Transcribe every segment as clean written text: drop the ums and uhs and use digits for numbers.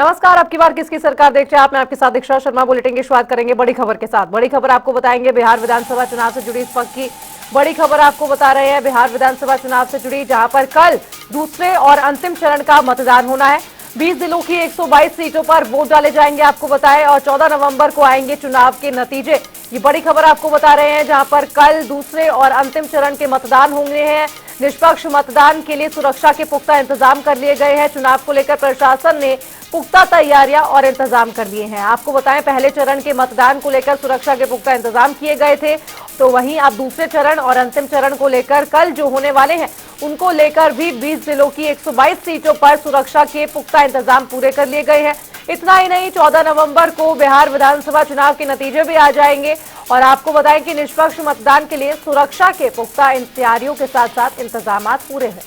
नमस्कार। अब की बार किसकी सरकार देख रहे हैं आप? मैं आपके साथ दीक्षा शर्मा। बुलेटिन की शुरुआत करेंगे बड़ी खबर के साथ। बड़ी खबर आपको बताएंगे बिहार विधानसभा चुनाव से जुड़ी इस वक्त की बड़ी खबर आपको बता रहे हैं बिहार विधानसभा चुनाव से जुड़ी, जहां पर कल दूसरे और अंतिम चरण का मतदान होना है। 20 जिलों की 122 सीटों पर वोट डाले जाएंगे आपको बताएं, और 14 नवंबर को आएंगे चुनाव के नतीजे। ये बड़ी खबर आपको बता रहे हैं, जहां पर कल दूसरे और अंतिम चरण के मतदान होंगे हैं। निष्पक्ष मतदान के लिए सुरक्षा के पुख्ता इंतजाम कर लिए गए हैं। चुनाव को लेकर प्रशासन ने पुख्ता तैयारियां और इंतजाम कर लिए हैं। आपको बताएं, पहले चरण के मतदान को लेकर सुरक्षा के पुख्ता इंतजाम किए गए थे, तो वहीं अब दूसरे चरण और अंतिम चरण को लेकर कल जो होने वाले हैं उनको लेकर भी 20 जिलों की 122 सीटों पर सुरक्षा के पुख्ता इंतजाम पूरे कर लिए गए हैं। इतना ही नहीं, 14 नवंबर को बिहार विधानसभा चुनाव के नतीजे भी आ जाएंगे, और आपको बताएं कि निष्पक्ष मतदान के लिए सुरक्षा के पुख्ता तैयारियों के साथ साथ इंतजाम पूरे हैं।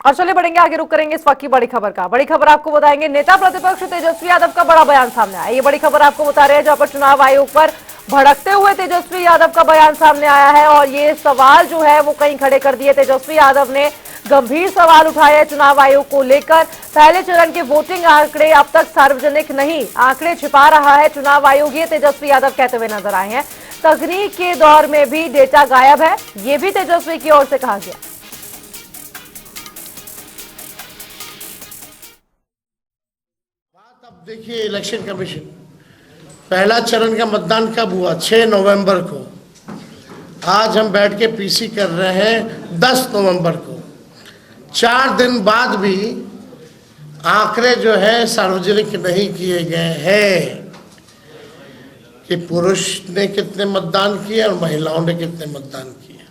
और चलिए बढ़ेंगे आगे, रुक करेंगे इस वक्त की बड़ी खबर का। बड़ी खबर आपको बताएंगे नेता प्रतिपक्ष तेजस्वी यादव का बड़ा बयान सामने आया। ये बड़ी खबर आपको बता रहे हैं, जहां पर चुनाव आयोग पर भड़कते हुए तेजस्वी यादव का बयान सामने आया है, और ये सवाल जो है वो कहीं खड़े कर दिए। तेजस्वी यादव ने गंभीर सवाल उठाए चुनाव आयोग को लेकर। पहले चरण के वोटिंग आंकड़े अब तक सार्वजनिक नहीं, आंकड़े छिपा रहा है चुनाव आयोग, ये तेजस्वी यादव कहते हुए नजर आए हैं। तकनीक के दौर में भी डेटा गायब है, ये भी तेजस्वी की ओर से कहा गया। अब देखिए, इलेक्शन कमीशन पहला चरण का मतदान कब हुआ? 6 नवंबर को। आज हम बैठ के पीसी कर रहे हैं 10 नवंबर को। 4 दिन बाद भी आंकड़े जो है सार्वजनिक नहीं किए गए हैं कि पुरुष ने कितने मतदान किए और महिलाओं ने कितने मतदान किए।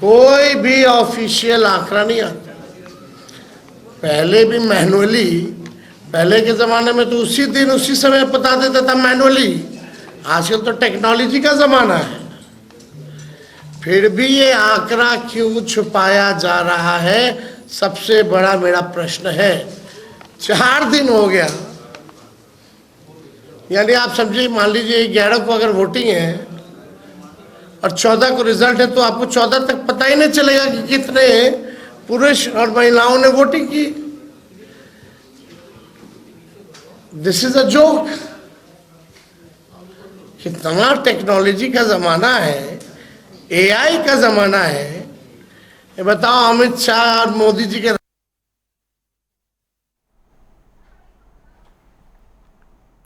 कोई भी ऑफिशियल आंकड़ा नहीं आता। पहले भी मैनुअली, पहले के ज़माने में तो उसी दिन उसी समय बता देता था मैनुअली। आजकल तो टेक्नोलॉजी का ज़माना है, फिर भी ये आंकड़ा क्यों छुपाया जा रहा है, सबसे बड़ा मेरा प्रश्न है। 4 दिन हो गया, यानी आप समझिए, मान लीजिए 11 को अगर वोटिंग है और 14 को रिजल्ट है, तो आपको 14 तक पता ही नहीं चलेगा कि कितने पुरुष और महिलाओं ने वोटिंग की। This is a joke. कितना टेक्नोलॉजी का जमाना है, एआई का जमाना है। ये बताओ, अमित शाह और मोदी जी के।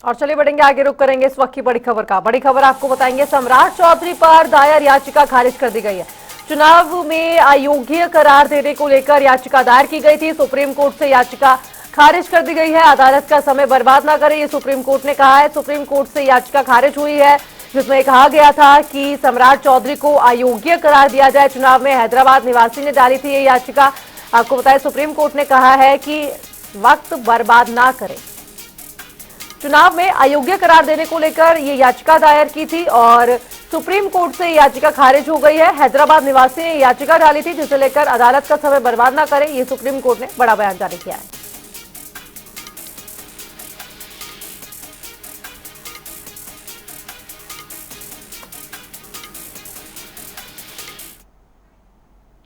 और चलिए बढ़ेंगे आगे, रुक करेंगे इस वक्त की बड़ी खबर का। बड़ी खबर आपको बताएंगे सम्राट चौधरी पर दायर याचिका खारिज कर दी गई है। चुनाव में अयोग्य करार देने को लेकर याचिका दायर की गई थी, सुप्रीम कोर्ट से याचिका खारिज कर दी गई है। अदालत का समय बर्बाद ना करें, ये सुप्रीम कोर्ट ने कहा है। सुप्रीम कोर्ट से याचिका खारिज हुई है, जिसमें कहा गया था कि सम्राट चौधरी को अयोग्य करार दिया जाए। चुनाव में हैदराबाद निवासी ने डाली थी ये याचिका। आपको बताया, सुप्रीम कोर्ट ने कहा है कि वक्त बर्बाद ना करें। चुनाव में अयोग्य करार देने को लेकर ये याचिका दायर की थी, और सुप्रीम कोर्ट से याचिका खारिज हो गई है। हैदराबाद निवासी ने याचिका डाली थी, जिसे लेकर अदालत का समय बर्बाद ना करें, ये सुप्रीम कोर्ट ने बड़ा बयान जारी किया है।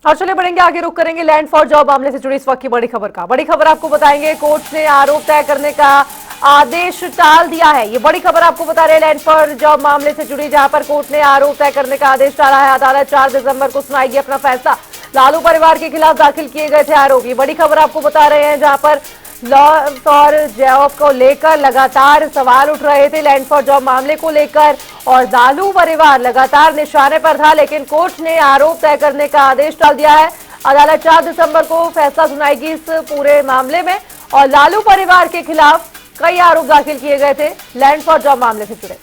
और चलिए बढ़ेंगे आगे, रुक करेंगे लैंड फॉर जॉब मामले से जुड़ी इस वक्त की बड़ी खबर का। बड़ी खबर आपको बताएंगे, कोर्ट ने आरोप तय करने का आदेश टाल दिया है। ये बड़ी खबर आपको बता रहे हैं लैंड फॉर जॉब मामले से जुड़ी, जहां पर कोर्ट ने आरोप तय करने का आदेश टाला है। अदालत 4 दिसंबर को सुनाएगी अपना फैसला। लालू परिवार के खिलाफ दाखिल किए गए थे आरोप। ये बड़ी खबर आपको बता रहे हैं, जहां पर लॉ फॉर जॉब को लेकर लगातार सवाल उठ रहे थे, लैंड फॉर जॉब मामले को लेकर, और लालू परिवार लगातार निशाने पर था, लेकिन कोर्ट ने आरोप तय करने का आदेश टाल दिया है। अदालत 4 दिसंबर को फैसला सुनाएगी इस पूरे मामले में, और लालू परिवार के खिलाफ कई आरोप दाखिल किए गए थे लैंड फॉर जॉब मामले से जुड़े।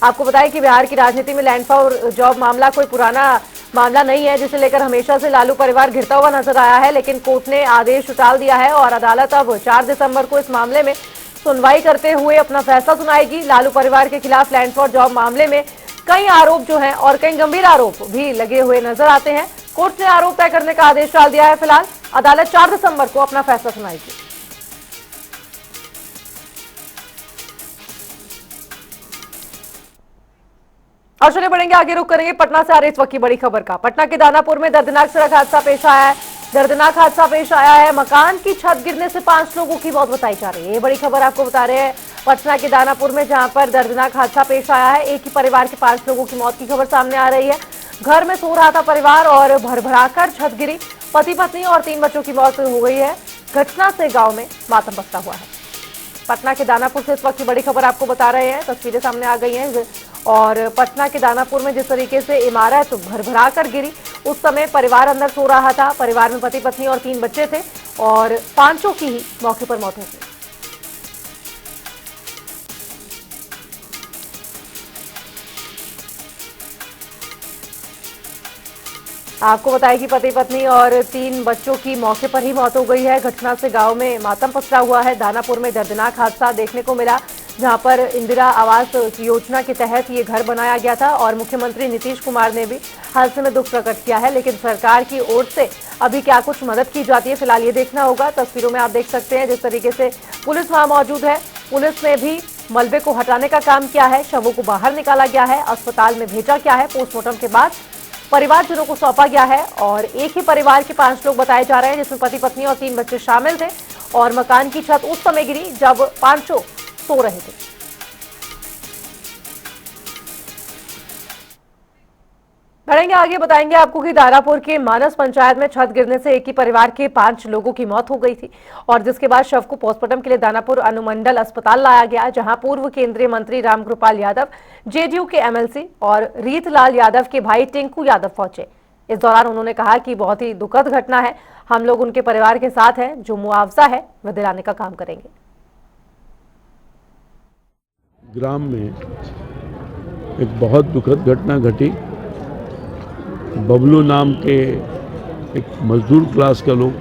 आपको बताएं कि बिहार की राजनीति में लैंड फॉर जॉब मामला कोई पुराना मामला नहीं है, जिसे लेकर हमेशा से लालू परिवार घिरता हुआ नजर आया है, लेकिन कोर्ट ने आदेश टाल दिया है, और अदालत अब 4 दिसंबर को इस मामले में सुनवाई करते हुए अपना फैसला सुनाएगी। लालू परिवार के खिलाफ लैंड फॉर जॉब मामले में कई आरोप जो हैं, और कई गंभीर आरोप भी लगे हुए नजर आते हैं। कोर्ट ने आरोप तय करने का आदेश टाल दिया है। फिलहाल अदालत 4 दिसंबर को अपना फैसला सुनाएगी। और चलिए बढ़ेंगे आगे, रुक करेंगे पटना से आ रही इस वक्त की बड़ी खबर का। पटना के दानापुर में दर्दनाक सड़क हादसा पेश आया है। दर्दनाक हादसा पेश आया है। मकान की छत गिरने से 5 लोगों की मौत बताई जा रही है। ये बड़ी खबर आपको बता रहे हैं पटना के दानापुर में, जहां पर दर्दनाक हादसा पेश आया है। एक ही परिवार के 5 लोगों की मौत की खबर सामने आ रही है। घर में सो रहा था परिवार और भरभराकर छत गिरी। पति पत्नी और 3 बच्चों की मौत हो गई है। घटना से गाँव में मातम बसता हुआ है। पटना के दानापुर से इस वक्त की बड़ी खबर आपको बता रहे हैं। तस्वीरें सामने आ गई हैं और पटना के दानापुर में जिस तरीके से इमारत भरभरा कर गिरी, उस समय परिवार अंदर सो रहा था। परिवार में पति पत्नी और 3 बच्चे थे और 5 की ही मौके पर मौत हो गई। आपको बताया कि पति पत्नी और 3 बच्चों की मौके पर ही मौत हो गई है। घटना से गांव में मातम पसरा हुआ है। दानापुर में दर्दनाक हादसा देखने को मिला, जहां पर इंदिरा आवास योजना के तहत ये घर बनाया गया था और मुख्यमंत्री नीतीश कुमार ने भी हादसे में दुख प्रकट किया है। लेकिन सरकार की ओर से अभी क्या कुछ मदद की जाती है, फिलहाल ये देखना होगा। तस्वीरों में आप देख सकते हैं जिस तरीके से पुलिस वहां मौजूद है। पुलिस ने भी मलबे को हटाने का काम किया है। शवों को बाहर निकाला गया है, अस्पताल में भेजा गया है। पोस्टमार्टम के बाद परिवारजनों को सौंपा गया है और एक ही परिवार के 5 लोग बताए जा रहे हैं, जिसमें पति पत्नी और 3 बच्चे शामिल थे। और मकान की छत उस समय गिरी जब 5 सो रहे थे। बढ़ेंगे आगे, बताएंगे आपको कि दानापुर के मानस पंचायत में छत गिरने से एक ही परिवार के 5 लोगों की मौत हो गई थी और जिसके बाद शव को पोस्टमार्टम के लिए दानापुर अनुमंडल अस्पताल लाया गया, जहां पूर्व केंद्रीय मंत्री रामकृपाल यादव, जेडीयू के एमएलसी और रीतलाल यादव के भाई टिंकू यादव पहुंचे। इस दौरान उन्होंने कहा कि बहुत ही दुखद घटना है, हम लोग उनके परिवार के साथ हैं, जो मुआवजा है वह दिलाने का काम करेंगे। ग्राम में एक बहुत दुखद घटना घटी। बबलू नाम के एक मजदूर क्लास का लोग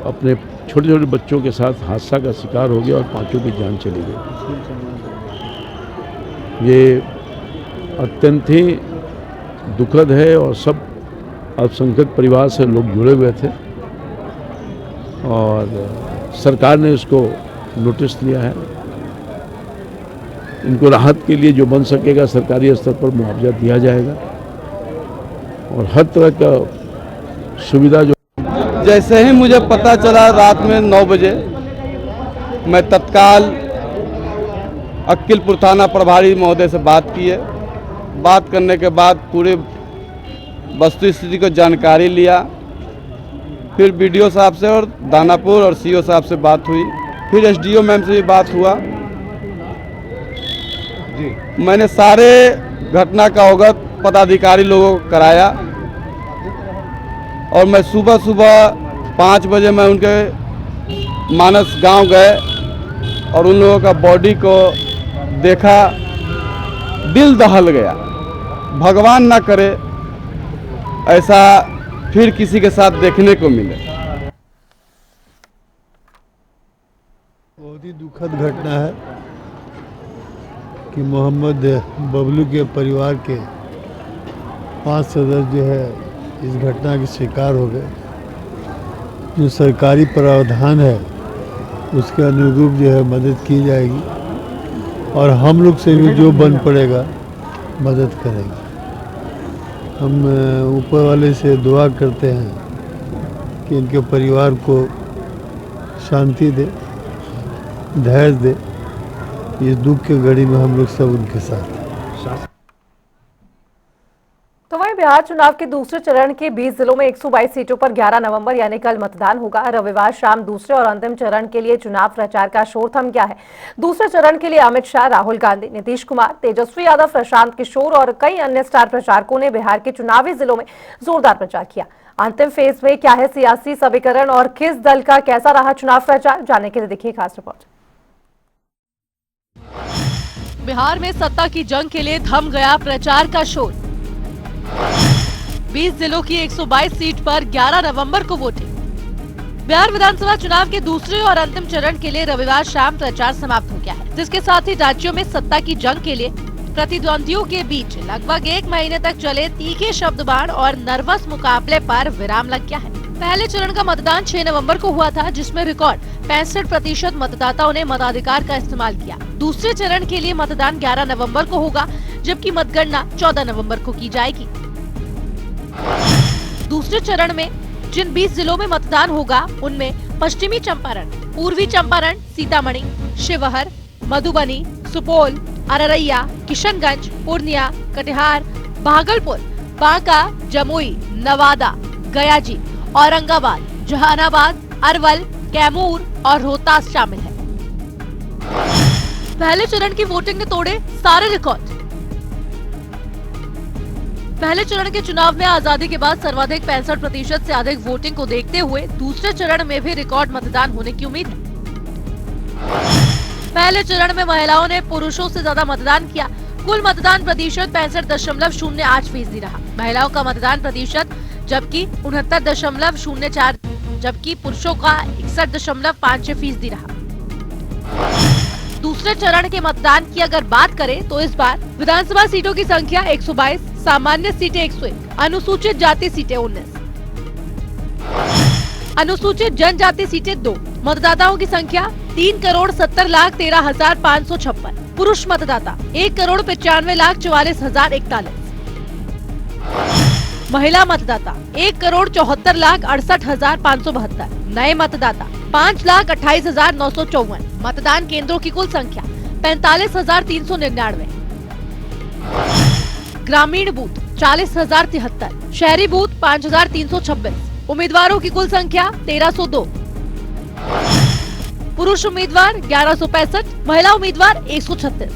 अपने छोटे छोटे बच्चों के साथ हादसा का शिकार हो गया और 5 की जान चली गई। ये अत्यंत ही दुखद है और सब अल्पसंख्यक परिवार से लोग जुड़े हुए थे और सरकार ने इसको नोटिस लिया है। इनको राहत के लिए जो बन सकेगा सरकारी स्तर पर मुआवजा दिया जाएगा और हर तरह का सुविधा जो। जैसे ही मुझे पता चला रात में 9 बजे, मैं तत्काल अक्किलपुर थाना प्रभारी महोदय से बात की है। बात करने के बाद पूरे वस्तु स्थिति को जानकारी लिया। फिर बीडीओ साहब से और दानापुर और सीओ साहब से बात हुई। फिर एसडीओ मैम से भी बात हुआ जी। मैंने सारे घटना का अवगत पदाधिकारी लोगों को कराया और मैं सुबह सुबह 5 बजे मैं उनके मानस गांव गए और उन लोगों का बॉडी को देखा। दिल दहल गया। भगवान ना करे ऐसा फिर किसी के साथ देखने को मिले। बहुत ही दुखद घटना है कि मोहम्मद बबलू के परिवार के 5 सदस्य जो है इस घटना के शिकार हो गए। जो सरकारी प्रावधान है उसके अनुरूप जो है मदद की जाएगी और हम लोग से भी जो बन पड़ेगा मदद करेंगे। हम ऊपर वाले से दुआ करते हैं कि इनके परिवार को शांति दे, धैर्य दे। इस दुख के घड़ी में हम लोग सब उनके साथ हैं। तो वहीं बिहार चुनाव के दूसरे चरण के 20 जिलों में 122 सीटों पर 11 नवंबर यानी कल मतदान होगा। रविवार शाम दूसरे और अंतिम चरण के लिए चुनाव प्रचार का शोर थम गया है। दूसरे चरण के लिए अमित शाह, राहुल गांधी, नीतीश कुमार, तेजस्वी यादव, प्रशांत किशोर और कई अन्य स्टार प्रचारकों ने बिहार के चुनावी जिलों में जोरदार प्रचार किया। अंतिम फेज में क्या है सियासी समीकरण और किस दल का कैसा रहा चुनाव प्रचार, जानने के लिए देखिए खास रिपोर्ट। बिहार में सत्ता की जंग के लिए थम गया प्रचार का शोर। 20 जिलों की 122 सीट पर 11 नवंबर को वोटिंग। बिहार विधानसभा चुनाव के दूसरे और अंतिम चरण के लिए रविवार शाम प्रचार समाप्त हो गया है, जिसके साथ ही राज्यों में सत्ता की जंग के लिए प्रतिद्वंदियों के बीच लगभग 1 महीने तक चले तीखे शब्दबाण और नर्वस मुकाबले पर विराम लग गया है। पहले चरण का मतदान 6 नवंबर को हुआ था, जिसमें रिकॉर्ड 65% मतदाताओं ने मताधिकार का इस्तेमाल किया। दूसरे चरण के लिए मतदान 11 नवंबर को होगा, जबकि मतगणना 14 नवंबर को की जाएगी। दूसरे चरण में जिन 20 जिलों में मतदान होगा, उनमें पश्चिमी चंपारण, पूर्वी चंपारण, सीतामढ़ी, शिवहर, मधुबनी, सुपौल, अररिया, किशनगंज, पूर्णिया, कटिहार, भागलपुर, बांका, जमुई, नवादा, गयाजी, औरंगाबाद, जहानाबाद, अरवल, कैमूर और रोहतास शामिल है। पहले चरण की वोटिंग ने तोड़े सारे रिकॉर्ड। पहले चरण के चुनाव में आजादी के बाद सर्वाधिक 65% से अधिक वोटिंग को देखते हुए दूसरे चरण में भी रिकॉर्ड मतदान होने की उम्मीद है। पहले चरण में महिलाओं ने पुरुषों से ज्यादा मतदान किया। कुल मतदान प्रतिशत 65.08% रहा। महिलाओं का मतदान प्रतिशत जबकि 69.04, जबकि पुरुषों का 61.56% रहा। दूसरे चरण के मतदान की अगर बात करें तो इस बार विधानसभा सीटों की संख्या 122, सामान्य सीटें 101, अनुसूचित जाति सीटें 19, अनुसूचित जनजाति सीटें 2। मतदाताओं की संख्या 3,70,13,556। पुरुष मतदाता 1,95,44,041। महिला मतदाता 1,74,68,572। नए मतदाता 5,28,954। मतदान केंद्रों की कुल संख्या 45,399। ग्रामीण बूथ 40,073। शहरी बूथ 5,326। उम्मीदवारों की कुल संख्या 1,302। पुरुष उम्मीदवार 1,165, महिला उम्मीदवार 136।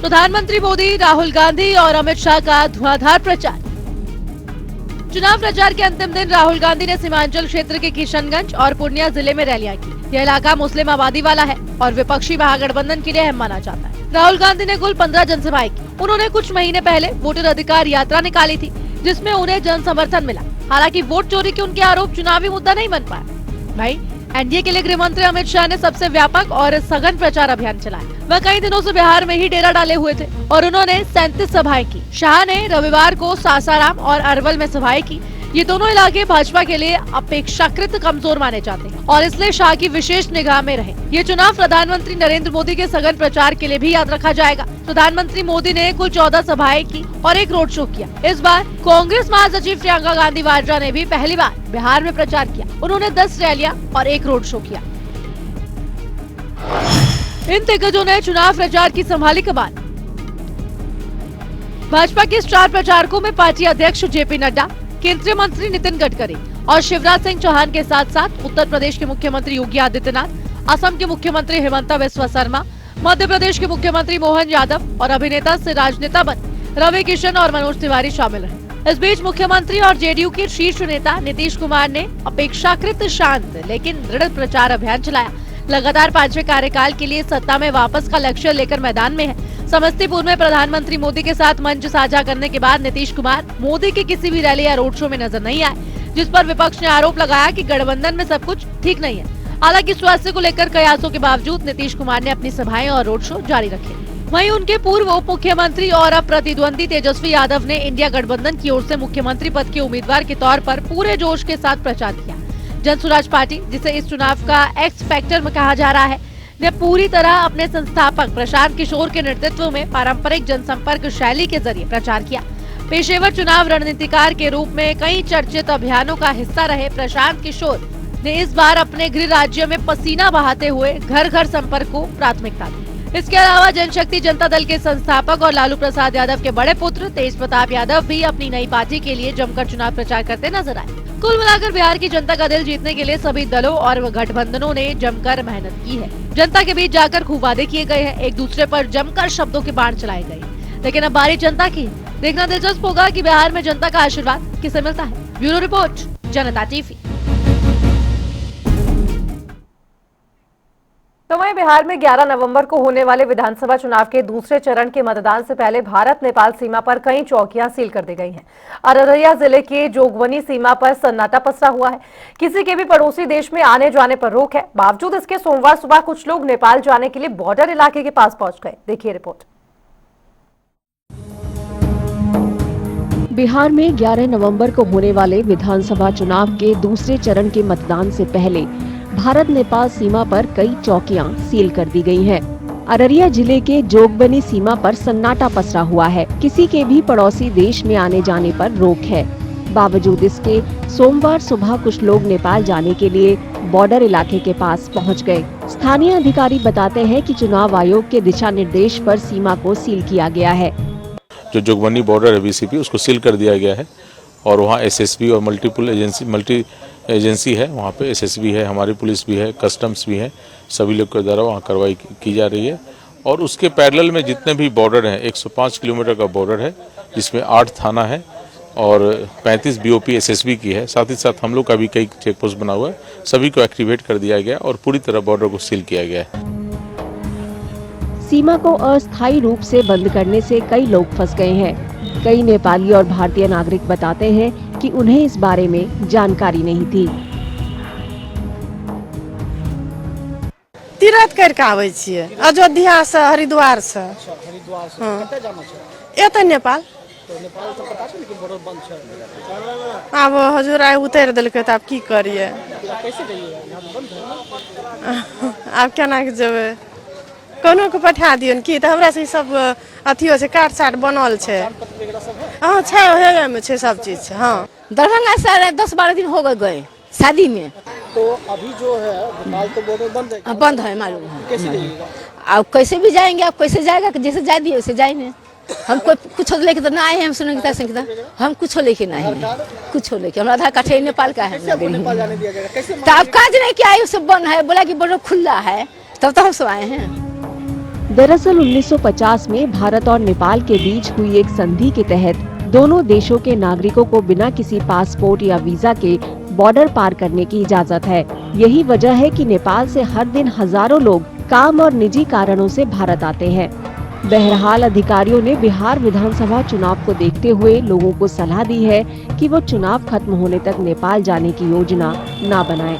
प्रधानमंत्री मोदी, राहुल गांधी और अमित शाह का धुआंधार प्रचार। चुनाव प्रचार के अंतिम दिन राहुल गांधी ने सीमांचल क्षेत्र के किशनगंज और पूर्णिया जिले में रैलियां की। यह इलाका मुस्लिम आबादी वाला है और विपक्षी महागठबंधन के लिए अहम माना जाता है। राहुल गांधी ने कुल 15 जनसभाएं की। उन्होंने कुछ महीने पहले वोटर अधिकार यात्रा निकाली थी, जिसमें उन्हें जन समर्थन मिला। हालांकि वोट चोरी के उनके आरोप चुनावी मुद्दा नहीं बन पाए। भाई एनडीए के लिए गृह मंत्री अमित शाह ने सबसे व्यापक और सघन प्रचार अभियान चलाया। वह कई दिनों से बिहार में ही डेरा डाले हुए थे और उन्होंने 37 सभाएं की। शाह ने रविवार को सासाराम और अरवल में सभाएं की। ये दोनों इलाके भाजपा के लिए अपेक्षाकृत कमजोर माने जाते हैं और इसलिए शाह की विशेष निगाह में रहे। ये चुनाव प्रधानमंत्री नरेंद्र मोदी के सघन प्रचार के लिए भी याद रखा जाएगा। प्रधानमंत्री मोदी ने कुल 14 सभाएं की और एक रोड शो किया। इस बार कांग्रेस महासचिव प्रियंका गांधी वाड्रा ने भी पहली बार बिहार में प्रचार किया। उन्होंने 10 रैलियां और एक रोड शो किया। इन दिग्गजों ने चुनाव प्रचार की संभाली कमान। भाजपा के स्टार प्रचारकों में पार्टी अध्यक्ष जेपी नड्डा, केंद्रीय मंत्री नितिन गडकरी और शिवराज सिंह चौहान के साथ साथ उत्तर प्रदेश के मुख्यमंत्री योगी आदित्यनाथ, असम के मुख्यमंत्री हेमंत बिस्वा शर्मा, मध्य प्रदेश के मुख्यमंत्री मोहन यादव और अभिनेता से राजनेता बने रवि किशन और मनोज तिवारी शामिल रहे। इस बीच मुख्यमंत्री और जेडीयू के शीर्ष नेता नीतीश कुमार ने अपेक्षाकृत शांत लेकिन दृढ़ प्रचार अभियान चलाया। लगातार 5वें कार्यकाल के लिए सत्ता में वापस का लक्ष्य लेकर मैदान में है। समस्तीपुर में प्रधानमंत्री मोदी के साथ मंच साझा करने के बाद नीतीश कुमार मोदी के किसी भी रैली या रोड शो में नजर नहीं आए, जिस पर विपक्ष ने आरोप लगाया कि गठबंधन में सब कुछ ठीक नहीं है। हालांकि स्वास्थ्य को लेकर कयासों के बावजूद नीतीश कुमार ने अपनी सभाएं और रोड शो जारी रखे। वहीं उनके पूर्व उप मुख्यमंत्री और अब प्रतिद्वंदी तेजस्वी यादव ने इंडिया गठबंधन की ओर से मुख्यमंत्री पद के उम्मीदवार के तौर पर पूरे जोश के साथ प्रचार किया। जनसुराज पार्टी, जिसे इस चुनाव का एक्स फैक्टर में कहा जा रहा है, ने पूरी तरह अपने संस्थापक प्रशांत किशोर के नेतृत्व में पारंपरिक जनसंपर्क शैली के जरिए प्रचार किया। पेशेवर चुनाव रणनीतिकार के रूप में कई चर्चित अभियानों का हिस्सा रहे प्रशांत किशोर ने इस बार अपने गृह राज्य में पसीना बहाते हुए घर घर संपर्क को प्राथमिकता दी। इसके अलावा जनशक्ति जनता दल के संस्थापक और लालू प्रसाद यादव के बड़े पुत्र तेज प्रताप यादव भी अपनी नई पार्टी के लिए जमकर चुनाव प्रचार करते नजर आए। कुल मिलाकर बिहार की जनता का दिल जीतने के लिए सभी दलों और गठबंधनों ने जमकर मेहनत की है। जनता के बीच जाकर खूब वादे किए गए हैं, एक दूसरे पर जमकर शब्दों के बाण चलाए गए। लेकिन अब बारी जनता की। देखना दिलचस्प होगा कि बिहार में जनता का आशीर्वाद किसे मिलता है। ब्यूरो रिपोर्ट, जनता टीवी। तो वहीं बिहार में 11 नवंबर को होने वाले विधानसभा चुनाव के दूसरे चरण के मतदान से पहले भारत नेपाल सीमा पर कई चौकियां सील कर दी गई हैं। अररिया जिले के जोगबनी सीमा पर सन्नाटा पसरा हुआ है। किसी के भी पड़ोसी देश में आने जाने पर रोक है। बावजूद इसके सोमवार सुबह कुछ लोग नेपाल जाने के लिए बॉर्डर इलाके के पास पहुंच गए। देखिए रिपोर्ट। बिहार में 11 नवंबर को होने वाले विधानसभा चुनाव के दूसरे चरण के मतदान से पहले भारत नेपाल सीमा पर कई चौकियां सील कर दी गई हैं। अररिया जिले के जोगबनी सीमा पर सन्नाटा पसरा हुआ है। किसी के भी पड़ोसी देश में आने जाने पर रोक है। बावजूद इसके सोमवार सुबह कुछ लोग नेपाल जाने के लिए बॉर्डर इलाके के पास पहुंच गए। स्थानीय अधिकारी बताते हैं कि चुनाव आयोग के दिशा निर्देश पर सीमा को सील किया गया है। जो जोगबनी बॉर्डर है बीसीपी, उसको सील कर दिया गया है और वहाँ एसएसबी और मल्टी एजेंसी है। वहाँ पे एसएसबी है, हमारी पुलिस भी है, कस्टम्स भी है, सभी लोग के द्वारा वहाँ कार्रवाई की जा रही है। और उसके पैरेलल में जितने भी बॉर्डर हैं, 105 किलोमीटर का बॉर्डर है, जिसमें 8 थाना है और 35 बीओपी एसएसबी की है। साथ ही साथ हम लोग का भी कई चेक पोस्ट बना हुआ है, सभी को एक्टिवेट कर दिया गया और पूरी तरह बॉर्डर को सील किया गया है। सीमा को अस्थायी रूप से बंद करने से कई लोग फंस गए हैं। कई नेपाली और भारतीय नागरिक बताते हैं कि उन्हें इस बारे में जानकारी नहीं थी। तीर्थ करके आवे छियै, अयोध्या से, हरिद्वार से। एतै नेपाल। अब हजूर आइ उतारि देलकै तऽ आब की करियै? आब केना के जेबै? कोनो को पठा दियौ की तऽ हमरा से सब अथियो छै, कार्ड साट बनल छै। हाँ छै, हेगे में छै, सब चीज छै। हाँ दरभंगा से 10-12 दिन हो गए शादी में। तो अभी जो है नेपाल तो बॉर्डर बंद है। बंद है, मालूम है। कैसे जाइएगा? अब कैसे भी जाएंगे? आप कैसे जाएगा? जैसे जा दिए वैसे जाएंगे। हम कोई कुछ लेके तो ना आए हैं, हम सुनेंगे हम कुछ लेके नहीं है, कुछ लेके हमारा आधार कार्ड नेपाल का है। नेपाल जाने दिया जाएगा? कैसे? तो आप काज नहीं क्या आए, सब बंद है, बोला कि बॉर्डर खुला है, तब तो हम सब आए हैं। दरअसल 1950 में भारत और नेपाल के बीच हुई एक संधि के तहत दोनों देशों के नागरिकों को बिना किसी पासपोर्ट या वीजा के बॉर्डर पार करने की इजाजत है। यही वजह है कि नेपाल से हर दिन हजारों लोग काम और निजी कारणों से भारत आते हैं। बहरहाल अधिकारियों ने बिहार विधानसभा चुनाव को देखते हुए लोगों को सलाह दी है कि वो चुनाव खत्म होने तक नेपाल जाने की योजना न बनाएं।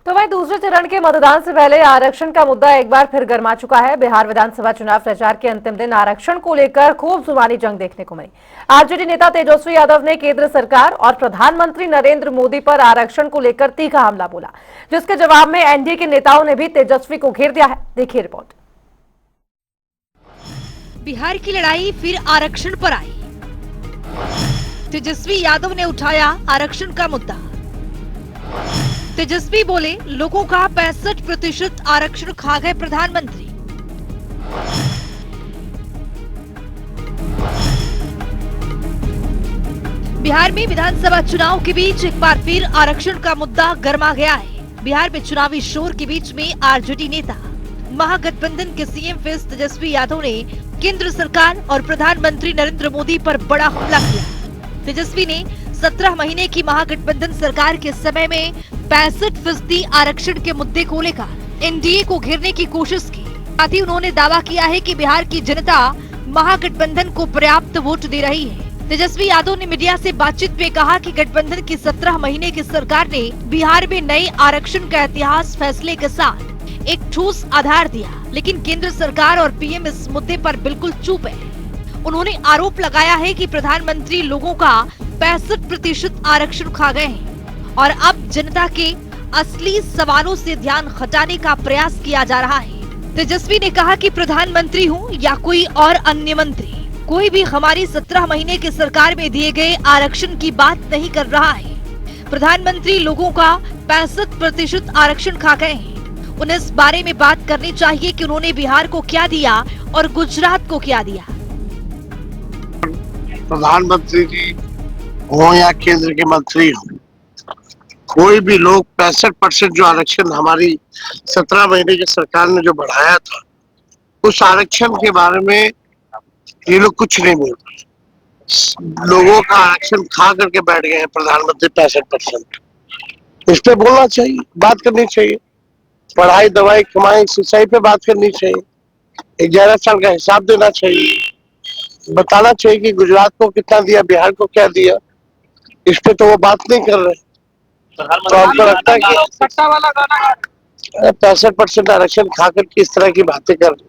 तो वहीं दूसरे चरण के मतदान से पहले आरक्षण का मुद्दा एक बार फिर गर्मा चुका है। बिहार विधानसभा चुनाव प्रचार के अंतिम दिन आरक्षण को लेकर खूब जुबानी जंग देखने को मिली। आरजेडी नेता तेजस्वी यादव ने केंद्र सरकार और प्रधानमंत्री नरेंद्र मोदी पर आरक्षण को लेकर तीखा हमला बोला, जिसके जवाब में एनडीए के नेताओं ने भी तेजस्वी को घेर दिया है। देखिए रिपोर्ट। बिहार की लड़ाई फिर आरक्षण पर आई। तेजस्वी यादव ने उठाया आरक्षण का मुद्दा। तेजस्वी बोले, लोगों का 65% आरक्षण खा गए प्रधानमंत्री। बिहार में विधानसभा चुनाव के बीच एक बार फिर आरक्षण का मुद्दा गर्मा गया है। बिहार में चुनावी शोर के बीच में आरजेडी नेता महागठबंधन के सीएम फेस तेजस्वी यादव ने केंद्र सरकार और प्रधानमंत्री नरेंद्र मोदी पर बड़ा हमला किया। तेजस्वी ने 17 महीने की महागठबंधन सरकार के समय में 65% आरक्षण के मुद्दे को लेकर एनडीए को घेरने की कोशिश की। साथ ही उन्होंने दावा किया है कि बिहार की जनता महागठबंधन को पर्याप्त वोट दे रही है। तेजस्वी यादव ने मीडिया से बातचीत में कहा कि गठबंधन की 17 महीने की सरकार ने बिहार में नए आरक्षण का इतिहास फैसले के साथ एक ठोस आधार दिया, लेकिन केंद्र सरकार और पीएम इस मुद्दे पर बिल्कुल चुप है। उन्होंने आरोप लगाया है कि प्रधानमंत्री लोगों का 65% आरक्षण खा गए हैं और अब जनता के असली सवालों से ध्यान हटाने का प्रयास किया जा रहा है। तेजस्वी ने कहा कि प्रधानमंत्री हूं या कोई और अन्य मंत्री, कोई भी हमारी 17 महीने की सरकार में दिए गए आरक्षण की बात नहीं कर रहा है। प्रधानमंत्री लोगों का 65% आरक्षण खा गए हैं। उन्हें इस बारे में बात करनी चाहिए कि उन्होंने बिहार को क्या दिया और गुजरात को क्या दिया। प्रधानमंत्री जी हो या केंद्र के मंत्री हो, कोई भी लोग 65% जो आरक्षण हमारी 17 महीने की सरकार ने जो बढ़ाया था, उस आरक्षण के बारे में ये लोग कुछ नहीं बोल रहे। लोगों का आरक्षण खा करके बैठ गए हैं प्रधानमंत्री 65%। इस पे बोलना चाहिए, बात करनी चाहिए। पढ़ाई, दवाई, कमाई, सिंचाई पे बात करनी चाहिए। 11 साल का हिसाब देना चाहिए, बताना चाहिए कि गुजरात को कितना दिया, बिहार को क्या दिया। इस पे तो वो बात नहीं कर रहे। तो हमको लगता है कि 65% आरक्षण खा कर किस तरह की बातें कर रहे।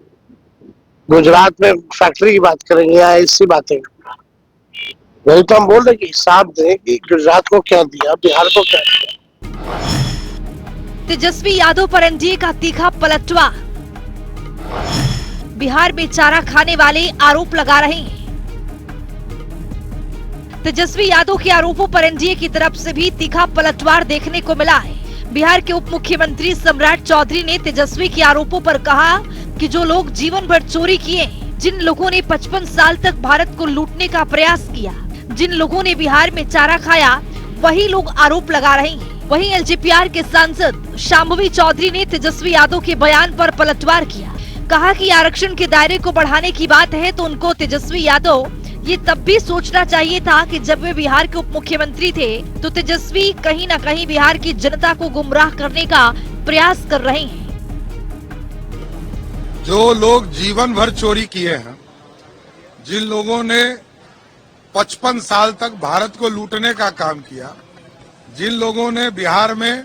गुजरात में फैक्ट्री की बात करेंगे या ऐसी बातें? वही तो हम बोल रहे कि हिसाब दें कि गुजरात को क्या दिया, बिहार को क्या दिया। तेजस्वी यादव पर एनडीए का तीखा पलटवार। बिहार में चारा खाने वाले आरोप लगा रहे हैं। तेजस्वी यादव के आरोपों पर एनडीए की तरफ से भी तीखा पलटवार देखने को मिला है। बिहार के उप मुख्यमंत्री सम्राट चौधरी ने तेजस्वी के आरोपों पर कहा कि जो लोग जीवन भर चोरी किए, जिन लोगों ने 55 साल तक भारत को लूटने का प्रयास किया, जिन लोगों ने बिहार में चारा खाया, वही लोग आरोप लगा रहे हैं। वहीं एलजेपीआर के सांसद शांभवी चौधरी ने तेजस्वी यादव के बयान पर पलटवार किया। कहा कि आरक्षण के दायरे को बढ़ाने की बात है तो उनको तेजस्वी यादव ये तब भी सोचना चाहिए था कि जब वे बिहार के उप मुख्यमंत्री थे तो तेजस्वी कहीं न कहीं बिहार की जनता को गुमराह करने का प्रयास कर रहे हैं। जो लोग जीवन भर चोरी किए हैं, जिन लोगों ने 55 साल तक भारत को लूटने का काम किया, जिन लोगों ने बिहार में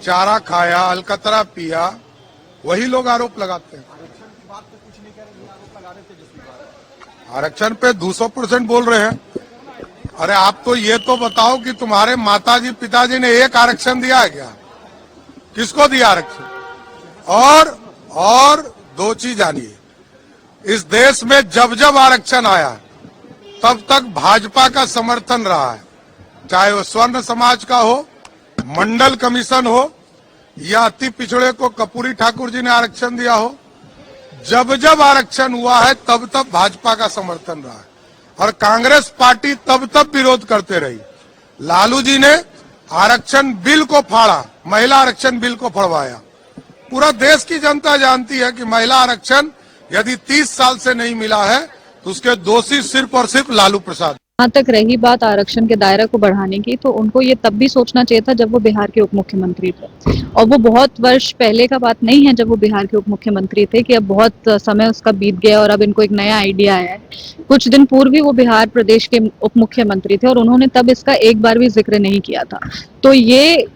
चारा खाया, अलकतरा पिया, वही लोग आरोप लगाते हैं। आरक्षण पे 200% बोल रहे हैं। अरे आप तो ये तो बताओ कि तुम्हारे माताजी पिताजी ने एक आरक्षण दिया है क्या? किसको दिया आरक्षण? और दो चीज जानिए, इस देश में जब जब आरक्षण आया तब तक भाजपा का समर्थन रहा है, चाहे वो स्वर्ण समाज का हो, मंडल कमीशन हो, या अति पिछड़े को कपूरी ठाकुर जी ने आरक्षण दिया हो। जब जब आरक्षण हुआ है तब तब भाजपा का समर्थन रहा है और कांग्रेस पार्टी तब तब विरोध करते रही। लालू जी ने आरक्षण बिल को फाड़ा, महिला आरक्षण बिल को फड़वाया। पूरा देश की जनता जानती है कि महिला आरक्षण यदि 30 साल से नहीं मिला है तो उसके दोषी सिर्फ और सिर्फ लालू प्रसाद। जहाँ तक रही बात आरक्षण के दायरे को बढ़ाने की, तो उनको ये तब भी सोचना चाहिए था जब वो बिहार के उप मुख्यमंत्री थे, और वो बहुत वर्ष पहले का बात नहीं है जब वो बिहार के उप मुख्यमंत्री थे कि अब बहुत समय उसका बीत गया और अब इनको एक नया आइडिया आया है। कुछ दिन पूर्व भी वो बिहार प्रदेश के उप मुख्यमंत्री थे और उन्होंने तब इसका एक बार भी जिक्र नहीं किया था। तो ये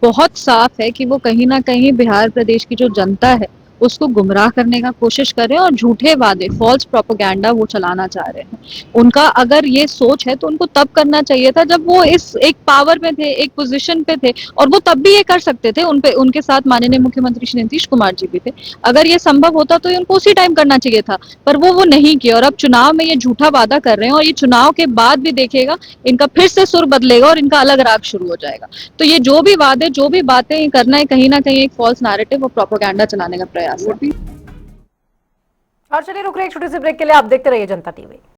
बहुत साफ है कि वो कहीं ना कहीं बिहार प्रदेश की जो जनता है उसको गुमराह करने का कोशिश कर रहे हैं और झूठे वादे, फॉल्स प्रोपेगेंडा वो चलाना चाह रहे हैं। उनका अगर ये सोच है तो उनको तब करना चाहिए था जब वो इस एक पावर में थे, एक पोजीशन पे थे, और वो तब भी ये कर सकते थे। उनके साथ माननीय मुख्यमंत्री श्री नीतीश कुमार जी भी थे। अगर ये संभव होता तो उनको उसी टाइम करना चाहिए था, पर वो नहीं किया और अब चुनाव में ये झूठा वादा कर रहे हैं और ये चुनाव के बाद भी देखिएगा इनका फिर से सुर बदलेगा और इनका अलग राग शुरू हो जाएगा। तो ये जो भी वादे, जो भी बातें करना है, कहीं ना कहीं एक फॉल्स नैरेटिव और प्रोपेगेंडा चलाने का प्रयास। और चलिए रुक रहे एक छोटे से ब्रेक के लिए। आप देखते रहिए जनता टीवी।